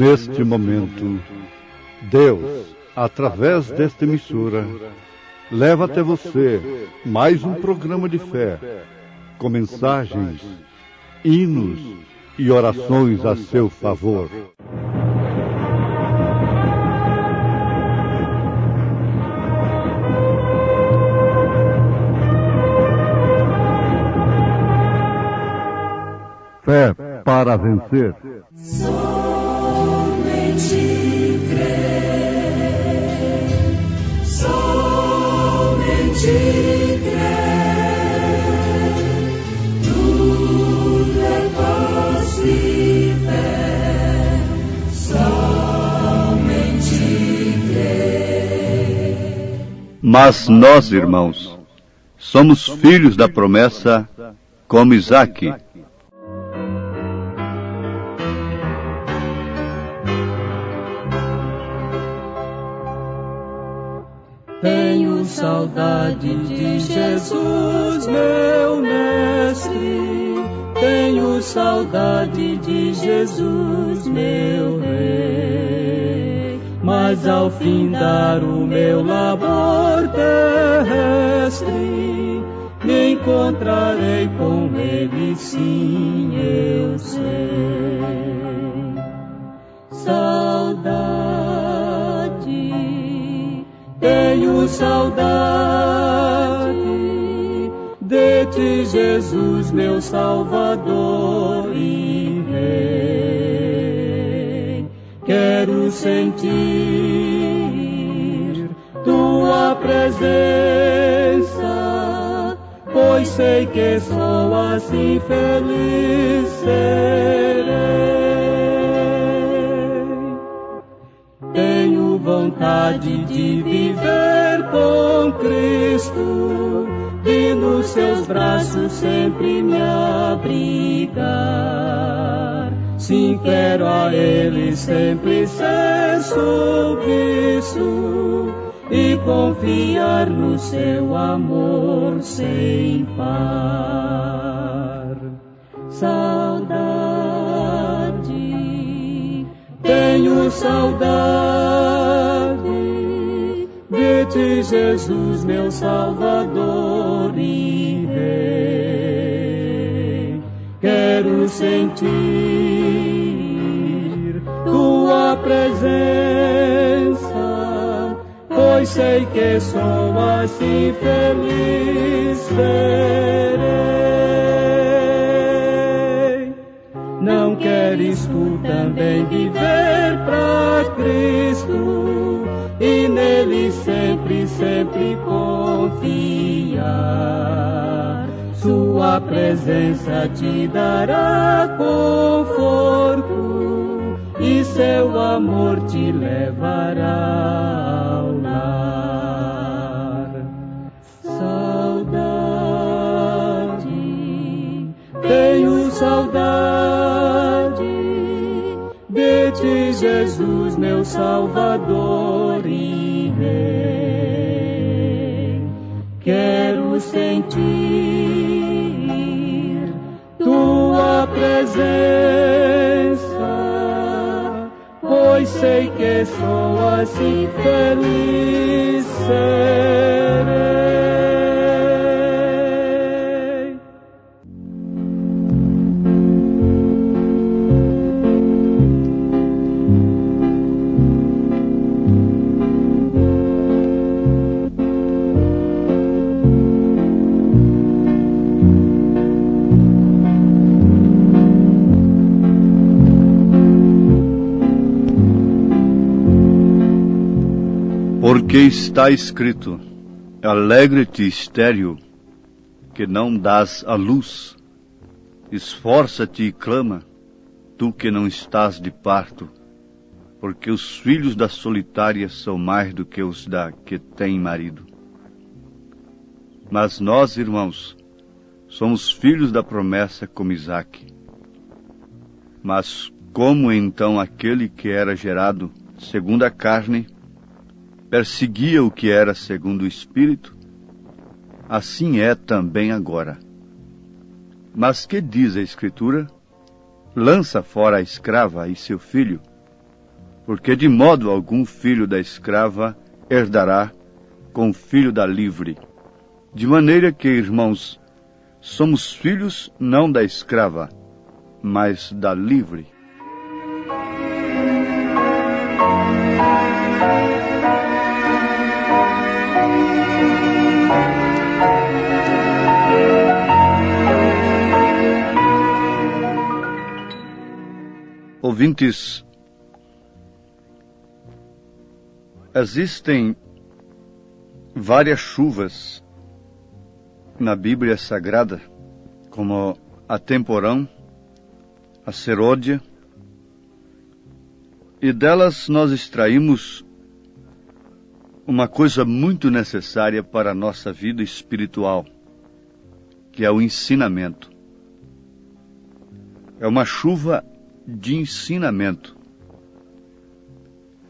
neste momento, Deus, através desta emissora, leva até você mais um programa de fé, com mensagens, hinos e orações a seu favor. Fé para vencer. Somente crer, somente crer, tudo é possível, somente crer. Mas nós, irmãos, somos filhos da promessa como Isaque. Tenho saudade de Jesus, meu mestre. Tenho saudade de Jesus, meu rei. Mas ao findar o meu labor terrestre, me encontrarei com ele, sim, eu sei. Tenho saudade de ti, Jesus, meu Salvador e Rei. Quero sentir tua presença, pois sei que só assim feliz serei. Vontade de viver com Cristo e nos seus braços sempre me abrigar. Sim, quero a Ele sempre ser submisso e confiar no seu amor sem par. Tenho saudade de ti, Jesus, meu Salvador e Rei. Quero sentir tua presença, pois sei que só assim feliz serei. Não queres tu também viver pra Cristo e nele sempre, sempre confiar? Sua presença te dará conforto e seu amor te levará ao lar. Tenho saudade de ti, Jesus, meu Salvador e Rei. Quero sentir tua presença, pois sei que só assim feliz serei. Porque está escrito: alegre-te, estéril, que não dás a luz. Esforça-te e clama, tu que não estás de parto, porque os filhos da solitária são mais do que os da que tem marido. Mas nós, irmãos, somos filhos da promessa como Isaque. Mas como então aquele que era gerado segundo a carne perseguia o que era segundo o Espírito, assim é também agora. Mas que diz a Escritura? Lança fora a escrava e seu filho, porque de modo algum filho da escrava herdará com o filho da livre. De maneira que, irmãos, somos filhos não da escrava, mas da livre. Ouvintes, existem várias chuvas na Bíblia Sagrada, como a temporão, a serôdia, e delas nós extraímos uma coisa muito necessária para a nossa vida espiritual, que é o ensinamento. É uma chuva de ensinamento.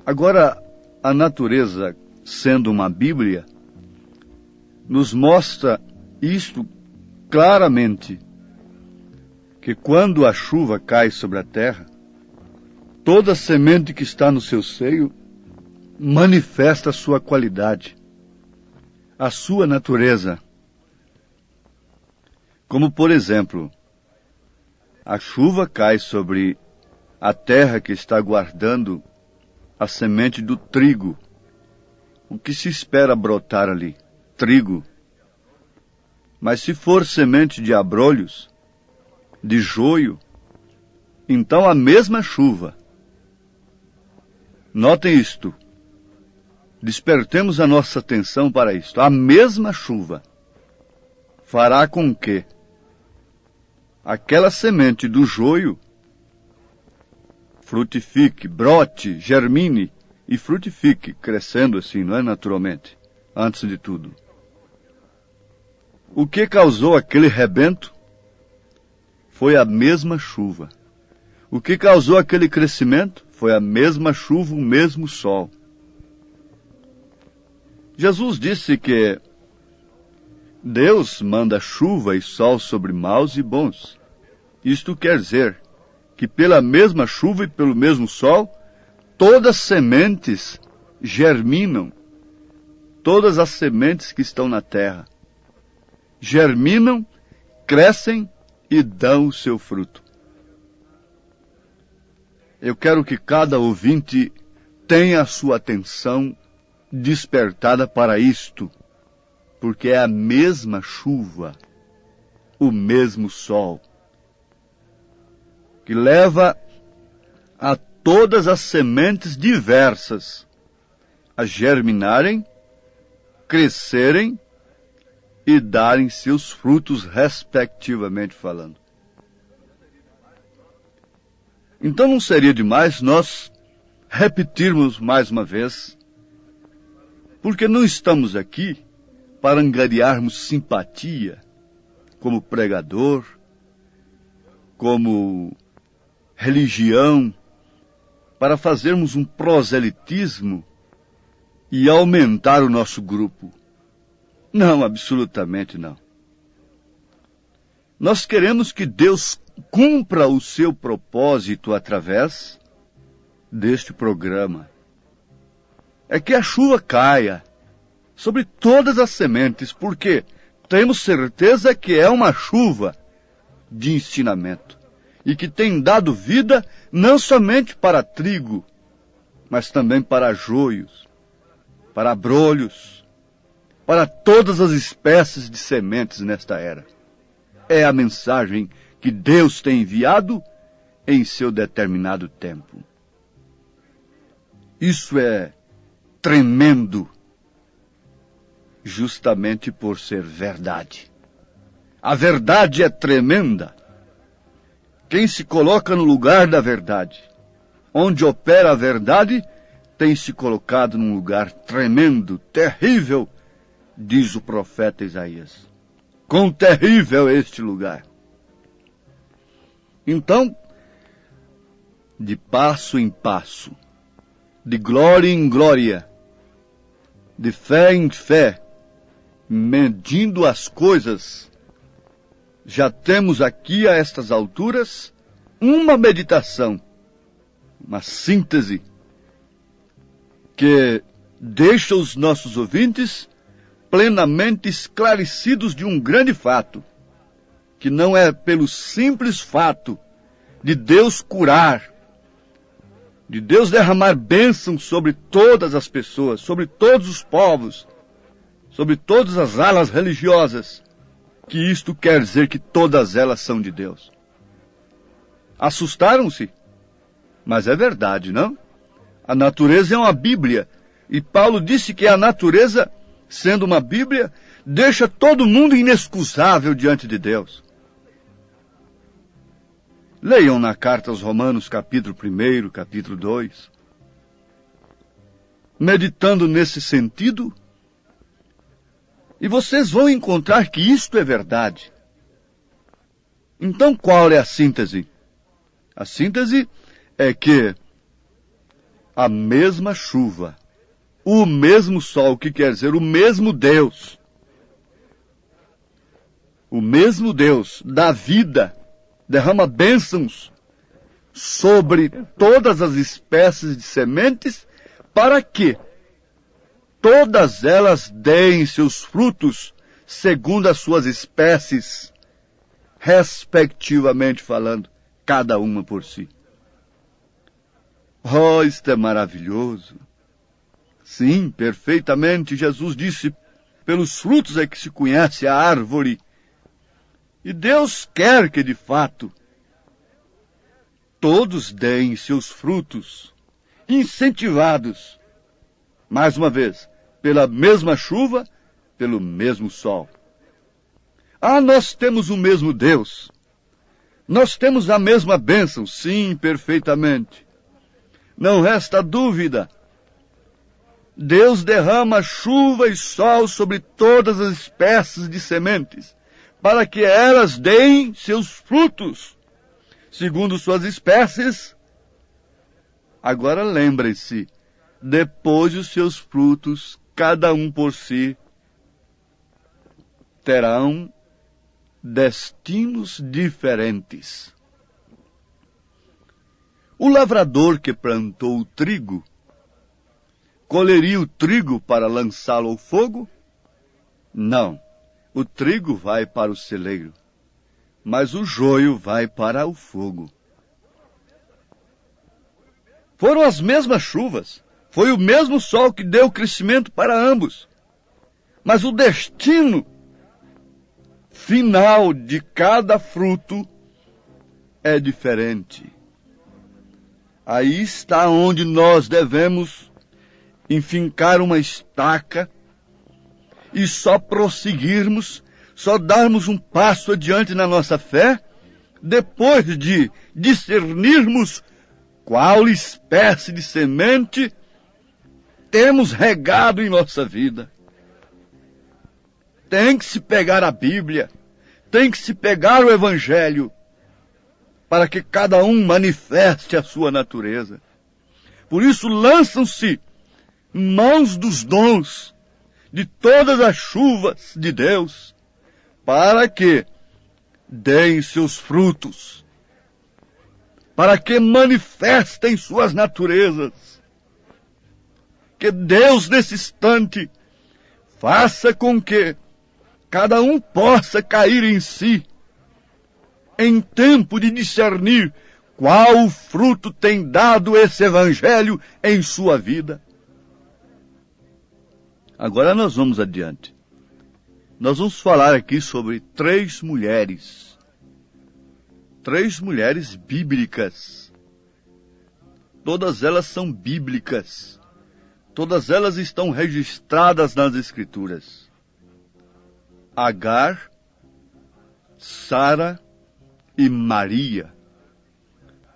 Agora, a natureza, sendo uma Bíblia, nos mostra isto claramente, que quando a chuva cai sobre a terra, toda semente que está no seu seio manifesta a sua qualidade, a sua natureza. Como, por exemplo, a chuva cai sobre a terra que está guardando a semente do trigo. O que se espera brotar ali? Trigo. Mas se for semente de abrolhos, de joio, então a mesma chuva. Notem isto. Despertemos a nossa atenção para isto. A mesma chuva fará com que aquela semente do joio frutifique, brote, germine e frutifique, crescendo assim, não é, naturalmente, antes de tudo. O que causou aquele rebento foi a mesma chuva. O que causou aquele crescimento foi a mesma chuva, o mesmo sol. Jesus disse que Deus manda chuva e sol sobre maus e bons. Isto quer dizer que pela mesma chuva e pelo mesmo sol, todas as sementes germinam. Todas as sementes que estão na terra germinam, crescem e dão o seu fruto. Eu quero que cada ouvinte tenha a sua atenção despertada para isto, porque é a mesma chuva, o mesmo sol, que leva a todas as sementes diversas a germinarem, crescerem e darem seus frutos, respectivamente falando. Então não seria demais nós repetirmos mais uma vez, porque não estamos aqui para angariarmos simpatia como pregador, como religião, para fazermos um proselitismo e aumentar o nosso grupo. Não, absolutamente não. Nós queremos que Deus cumpra o seu propósito através deste programa. É que a chuva caia sobre todas as sementes, porque temos certeza que é uma chuva de ensinamento e que tem dado vida não somente para trigo, mas também para joios, para abrolhos, para todas as espécies de sementes nesta era. É a mensagem que Deus tem enviado em seu determinado tempo. Isso é tremendo, justamente por ser verdade. A verdade é tremenda. Quem se coloca no lugar da verdade, onde opera a verdade, tem se colocado num lugar tremendo, terrível, diz o profeta Isaías. Quão terrível é este lugar! Então, de passo em passo, de glória em glória, de fé em fé, medindo as coisas, já temos aqui a estas alturas uma meditação, uma síntese que deixa os nossos ouvintes plenamente esclarecidos de um grande fato, que não é pelo simples fato de Deus curar, de Deus derramar bênçãos sobre todas as pessoas, sobre todos os povos, sobre todas as alas religiosas, que isto quer dizer que todas elas são de Deus. Assustaram-se? Mas é verdade, não? A natureza é uma Bíblia, e Paulo disse que a natureza, sendo uma Bíblia, deixa todo mundo inexcusável diante de Deus. Leiam na carta aos Romanos, capítulo 1, capítulo 2. Meditando nesse sentido, e vocês vão encontrar que isto é verdade. Então, qual é a síntese? A síntese é que a mesma chuva, o mesmo sol, que quer dizer o mesmo Deus da vida, derrama bênçãos sobre todas as espécies de sementes, para que todas elas deem seus frutos segundo as suas espécies, respectivamente falando, cada uma por si. Oh, isto é maravilhoso! Sim, perfeitamente, Jesus disse, pelos frutos é que se conhece a árvore. E Deus quer que, de fato, todos deem seus frutos, incentivados, mais uma vez, pela mesma chuva, pelo mesmo sol. Ah, nós temos o mesmo Deus. Nós temos a mesma bênção, sim, perfeitamente. Não resta dúvida. Deus derrama chuva e sol sobre todas as espécies de sementes, para que elas deem seus frutos, segundo suas espécies. Agora lembrem-se, depois os seus frutos, cada um por si, terão destinos diferentes. O lavrador que plantou o trigo, colheria o trigo para lançá-lo ao fogo? Não. O trigo vai para o celeiro, mas o joio vai para o fogo. Foram as mesmas chuvas, foi o mesmo sol que deu crescimento para ambos, mas o destino final de cada fruto é diferente. Aí está onde nós devemos enfincar uma estaca e só prosseguirmos, só darmos um passo adiante na nossa fé, depois de discernirmos qual espécie de semente temos regado em nossa vida. Tem que se pegar a Bíblia, tem que se pegar o Evangelho, para que cada um manifeste a sua natureza. Por isso lançam-se mãos dos dons, de todas as chuvas de Deus, para que deem seus frutos, para que manifestem suas naturezas. Que Deus, nesse instante, faça com que cada um possa cair em si, em tempo de discernir qual fruto tem dado esse Evangelho em sua vida. Agora nós vamos adiante. Nós vamos falar aqui sobre 3 mulheres. 3 mulheres bíblicas. Todas elas são bíblicas. Todas elas estão registradas nas Escrituras. Agar, Sara e Maria.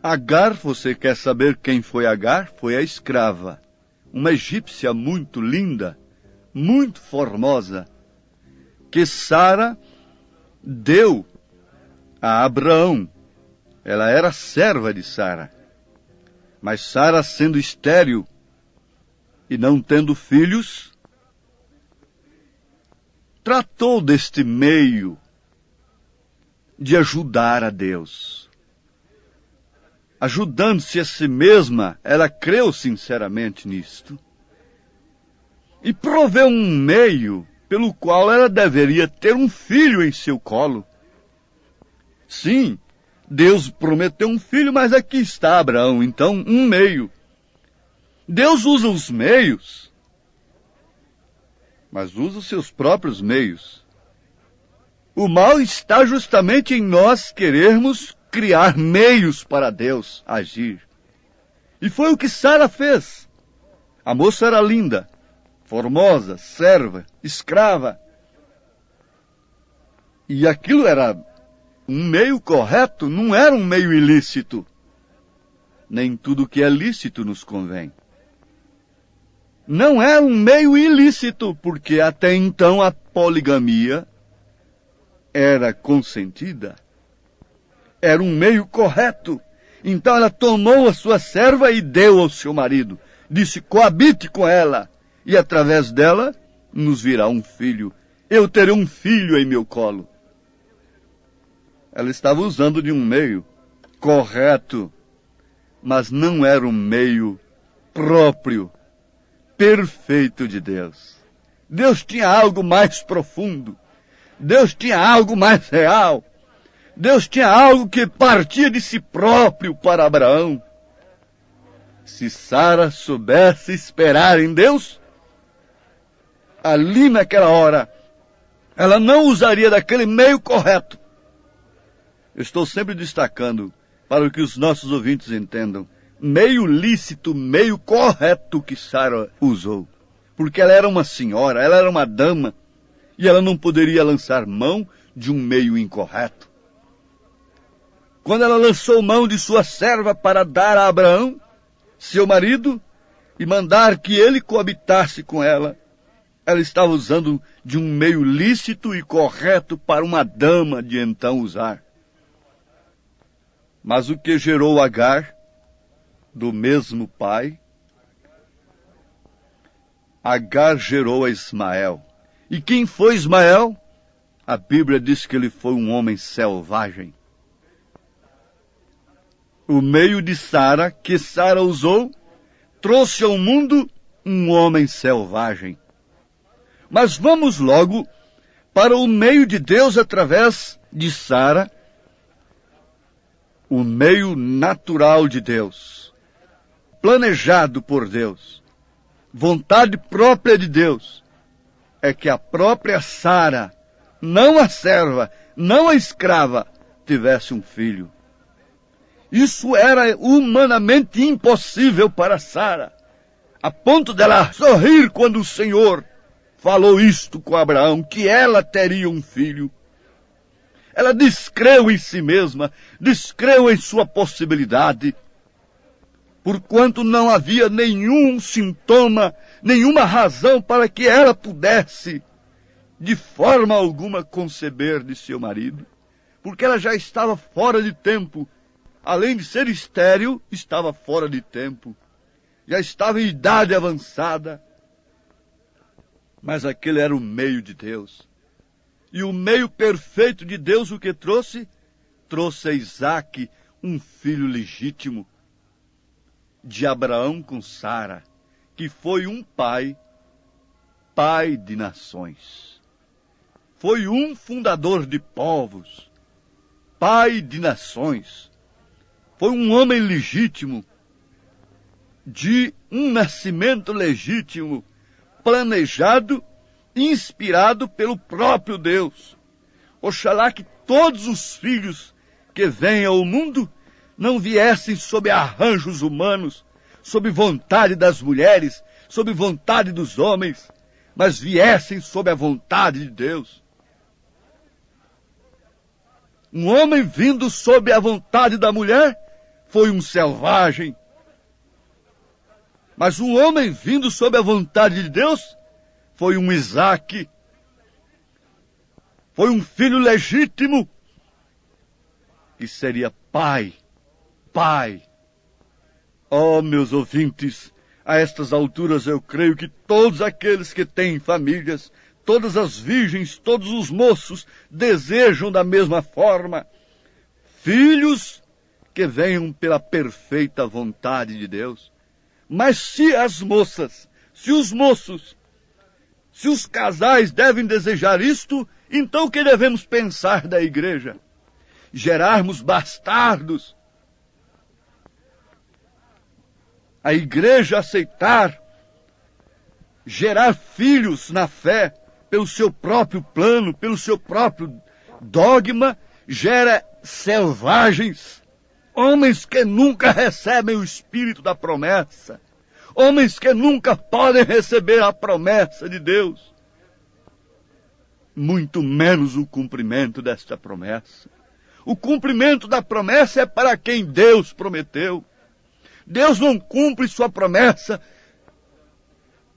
Agar, você quer saber quem foi Agar? Foi a escrava. Uma egípcia muito linda, muito formosa, que Sara deu a Abraão. Ela era serva de Sara. Mas Sara, sendo estéril e não tendo filhos, tratou deste meio de ajudar a Deus. Ajudando-se a si mesma, ela creu sinceramente nisto. e proveu um meio pelo qual ela deveria ter um filho em seu colo. Sim, Deus prometeu um filho, mas aqui está Abraão, então um meio. Deus usa os meios, mas usa os seus próprios meios. O mal está justamente em nós querermos criar meios para Deus agir. E foi o que Sara fez. A moça era linda, formosa, serva, escrava. E aquilo era um meio correto, não era um meio ilícito. Nem tudo que é lícito nos convém. Não era um meio ilícito, porque até então a poligamia era consentida. Era um meio correto. Então ela tomou a sua serva e deu ao seu marido. Disse, coabite com ela, e através dela nos virá um filho. Eu terei um filho em meu colo. Ela estava usando de um meio correto, mas não era um meio próprio, perfeito de Deus. Deus tinha algo mais profundo. Deus tinha algo mais real. Deus tinha algo que partia de si próprio para Abraão. Se Sara soubesse esperar em Deus, ali naquela hora, ela não usaria daquele meio correto. Eu estou sempre destacando, para que os nossos ouvintes entendam, meio lícito, meio correto que Sara usou. Porque ela era uma senhora, ela era uma dama, e ela não poderia lançar mão de um meio incorreto. Quando ela lançou mão de sua serva para dar a Abraão, seu marido, e mandar que ele coabitasse com ela, ela estava usando de um meio lícito e correto para uma dama de então usar. Mas o que gerou Agar, do mesmo pai, Agar gerou a Ismael. E quem foi Ismael? A Bíblia diz que ele foi um homem selvagem. O meio de Sara, que Sara usou, trouxe ao mundo um homem selvagem. Mas vamos logo para o meio de Deus através de Sara, o meio natural de Deus, planejado por Deus, vontade própria de Deus, é que a própria Sara, não a serva, não a escrava, tivesse um filho. Isso era humanamente impossível para Sara, a ponto dela sorrir quando o Senhor falou isto com Abraão, que ela teria um filho. Ela descreu em si mesma, descreu em sua possibilidade, porquanto não havia nenhum sintoma, nenhuma razão para que ela pudesse, de forma alguma, conceber de seu marido, porque ela já estava fora de tempo. Além de ser estéril, estava fora de tempo. Já estava em idade avançada. Mas aquele era o meio de Deus. E o meio perfeito de Deus o que trouxe? Trouxe a Isaque, um filho legítimo de Abraão com Sara, que foi um pai de nações. Foi um fundador de povos, pai de nações. Foi um homem legítimo, de um nascimento legítimo, planejado, inspirado pelo próprio Deus. Oxalá que todos os filhos que vêm ao mundo não viessem sob arranjos humanos, sob vontade das mulheres, sob vontade dos homens, mas viessem sob a vontade de Deus. Um homem vindo sob a vontade da mulher foi um selvagem. Mas um homem vindo sob a vontade de Deus foi um Isaque. Foi um filho legítimo que seria pai. Oh, meus ouvintes, a estas alturas eu creio que todos aqueles que têm famílias, todas as virgens, todos os moços desejam da mesma forma filhos que venham pela perfeita vontade de Deus. Mas se as moças, se os moços Se os casais devem desejar isto, então o que devemos pensar da igreja? Gerarmos bastardos? A igreja aceitar gerar filhos na fé pelo seu próprio plano, pelo seu próprio dogma, gera selvagens, homens que nunca recebem o espírito da promessa, homens que nunca podem receber a promessa de Deus, muito menos o cumprimento desta promessa. O cumprimento da promessa é para quem Deus prometeu. Deus não cumpre sua promessa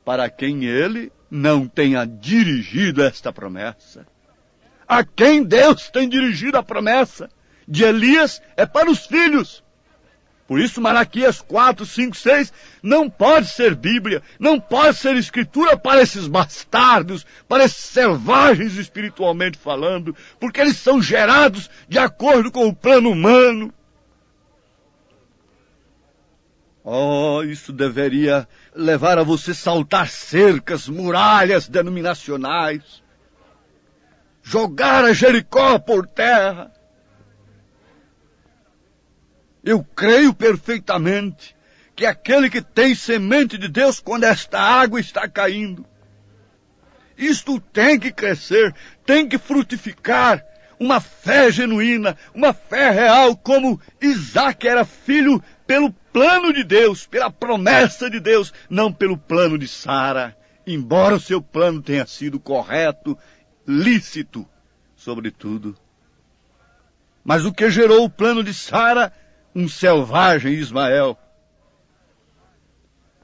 para quem ele não tenha dirigido esta promessa. A quem Deus tem dirigido a promessa de Elias é para os filhos. Por isso Malaquias 4, 5, 6 não pode ser Bíblia, não pode ser escritura para esses bastardos, para esses selvagens espiritualmente falando, porque eles são gerados de acordo com o plano humano. Oh, isso deveria levar a você saltar cercas, muralhas denominacionais, jogar a Jericó por terra. Eu creio perfeitamente que aquele que tem semente de Deus, quando esta água está caindo, isto tem que crescer, tem que frutificar, uma fé genuína, uma fé real, como Isaac era filho pelo plano de Deus, pela promessa de Deus, não pelo plano de Sara, embora o seu plano tenha sido correto, lícito, sobretudo. Mas o que gerou o plano de Sara? Um selvagem Ismael.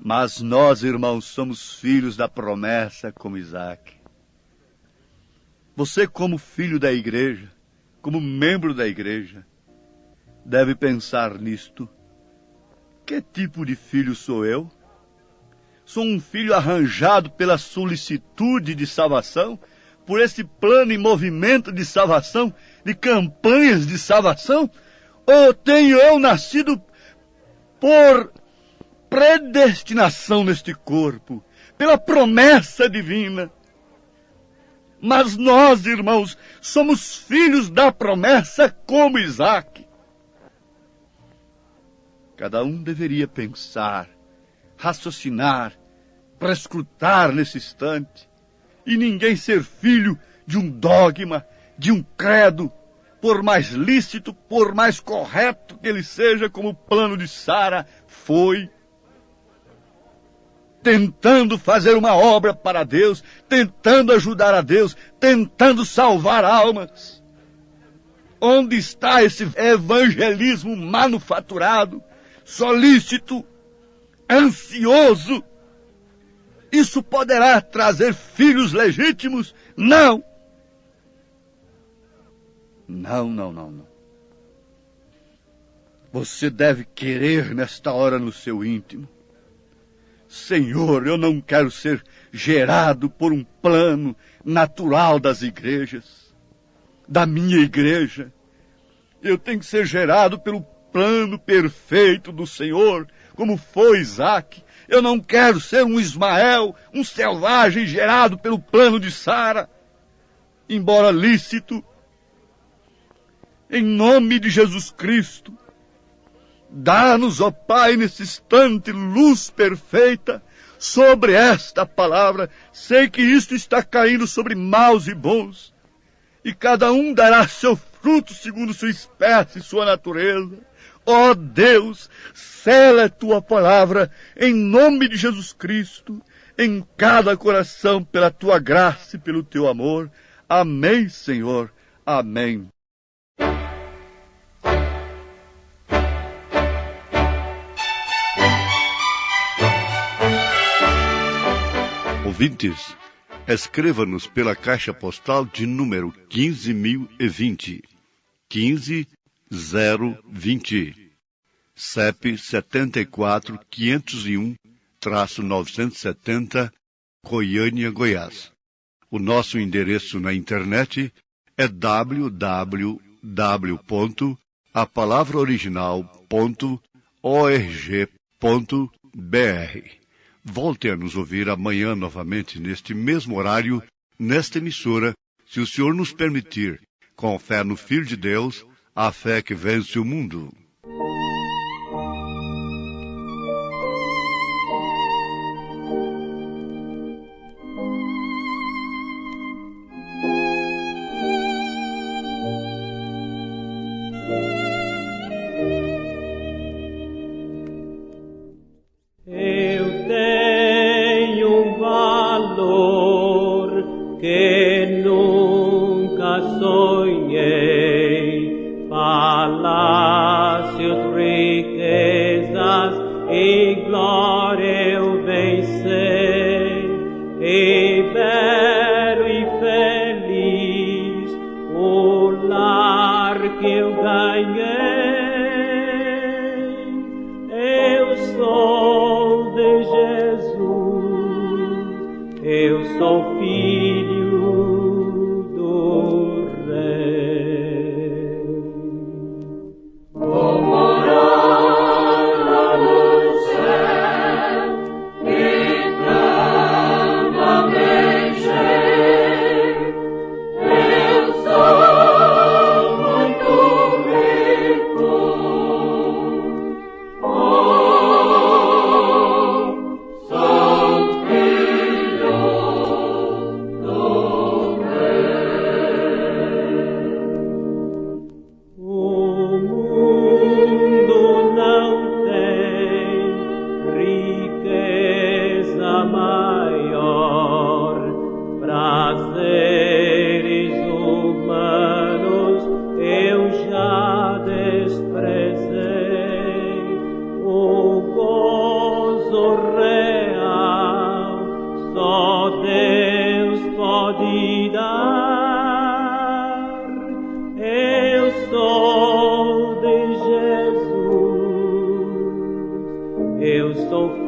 Mas nós, irmãos, somos filhos da promessa como Isaac. Você, como filho da igreja, como membro da igreja, deve pensar nisto. Que tipo de filho sou eu? Sou um filho arranjado pela solicitude de salvação, por esse plano e movimento de salvação, de campanhas de salvação? Ou tenho eu nascido por predestinação neste corpo, pela promessa divina? Mas nós, irmãos, somos filhos da promessa como Isaac. Cada um deveria pensar, raciocinar, prescrutar nesse instante, e ninguém ser filho de um dogma, de um credo, por mais lícito, por mais correto que ele seja, como o plano de Sara foi, tentando fazer uma obra para Deus, tentando ajudar a Deus, tentando salvar almas. Onde está esse evangelismo manufaturado, solícito, ansioso? Isso poderá trazer filhos legítimos? Não! Não. Você deve querer nesta hora no seu íntimo: Senhor, eu não quero ser gerado por um plano natural das igrejas, da minha igreja. Eu tenho que ser gerado pelo plano perfeito do Senhor, como foi Isaac. Eu não quero ser um Ismael, um selvagem gerado pelo plano de Sara, embora lícito. Em nome de Jesus Cristo, dá-nos, ó Pai, nesse instante, luz perfeita sobre esta palavra. Sei que isto está caindo sobre maus e bons, e cada um dará seu fruto segundo sua espécie e sua natureza. Ó Deus, sela a tua palavra em nome de Jesus Cristo, em cada coração, pela tua graça e pelo teu amor. Amém, Senhor. Amém. Ouvintes, escreva-nos pela caixa postal de número 15.020, 15020, CEP 74.501-970, Goiânia, Goiás. O nosso endereço na internet é www.apalavraoriginal.org.br. Volte a nos ouvir amanhã novamente, neste mesmo horário, nesta emissora, se o Senhor nos permitir, com fé no Filho de Deus, a fé que vence o mundo. Eu sou